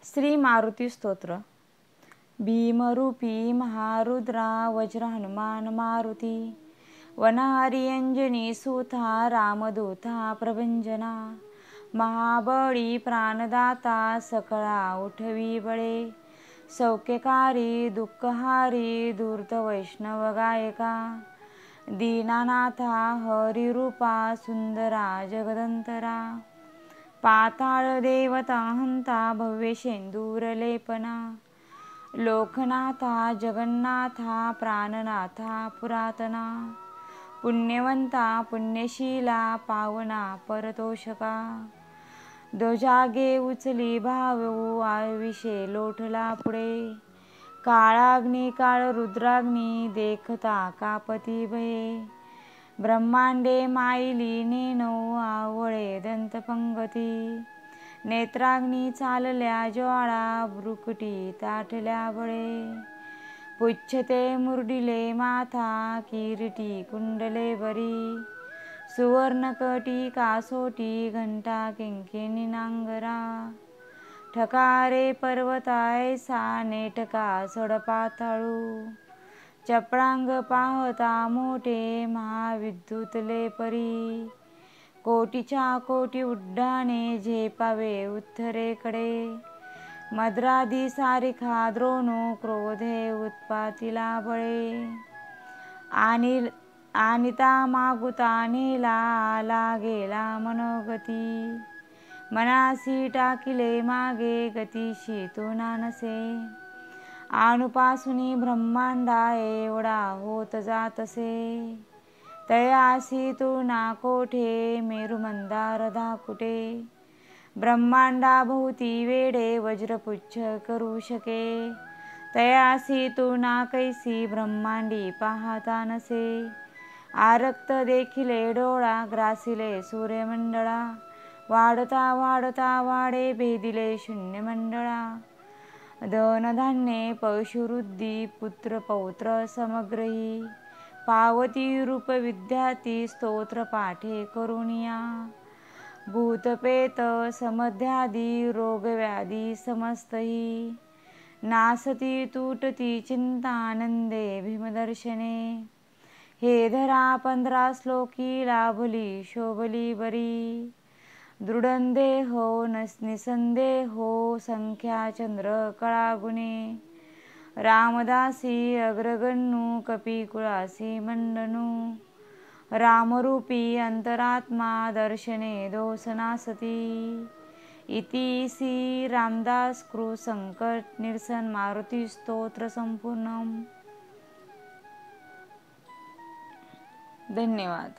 श्री मारुती स्तोत्र. भीमरूपी महारुद्रा वज्र हनुमान मारुती, वनहारी अंजनी सुता रामदूता प्रभंजना, महाबळी प्राणदाता सकळा उठवी बळे, सौख्यकारी दुःखहारी धूर्त वैष्णव गायका, दीनानाथा हरिरूपा सुंदरा जगदंतरा, पाताळ देवता हंता भव्य शेंदूर लेपना, लोकनाथा जगन्नाथा प्राणनाथा पुरातना, पुण्यवंता पुण्यशीला पावना परतोषका, ध्वजागे उचली भावू आविषे लोटला पुढे, काळाग्नी काळ रुद्राग्नी देखता कापती भये, ब्रह्मांडे माईली नेनो आवळे दंतपंगती, नेत्राग्नी चालल्या ज्वाळा भ्रुकुटी ताठल्या बळे, पुच्छते मुरडिले माथा किरीटी कुंडले बरी, सुवर्णकटी कासोटी घंटा किंकिणी नांगरा, ठकारे पर्वतायसा नेटका सडपाताळू, चपळांग पाहता मोठे महाविद्युतले परी, कोटीच्या कोटी उड्डाणे झेपावे उत्तरेकडे, मद्रादी सारिखा द्रोणू क्रोधे उत्पातीला बळे, आणिता मागुता नेला आला गेला मनोगती, मनासी टाकिले मागे गतीशी तू नानसे, आणूपासूनी ब्रह्मांडा एवढा होत जातसे, तयासी तू ना कोठे मेरू मंदार धाकुटे, ब्रह्मांडा भोवती वेढे वज्रपुच्छ करू शके, तयासी तू ना कैसी ब्रह्मांडी पाहता नसे, आरक्त देखिले डोळा ग्रासिले सूर्यमंडळा, वाढता वाढता वाढे भेदिले शून्यमंडळा, धनधान्ये पशुवृद्धी पुत्र पौत्र समग्रही, पावती रूप विद्याती स्तोत्र पाठे करुनिया, भूतपेत समध्यादी रोगव्याधी समस्तही, नासती तुटती चिंतानंदे भीमदर्शने, हे धरा 15 श्लोकी लाभली शोभली बरी, दृढंदेहो निसंदेहो संख्या चंद्र कळागुणे, रामदासी अग्रगण्णू कपिकुळासी मंडनू, रामरूपी अंतरात्मा दर्शने दोषनासती, इति श्री रामदास कृ संकट निरसन मारुती स्तोत्र संपूर्णम. धन्यवाद.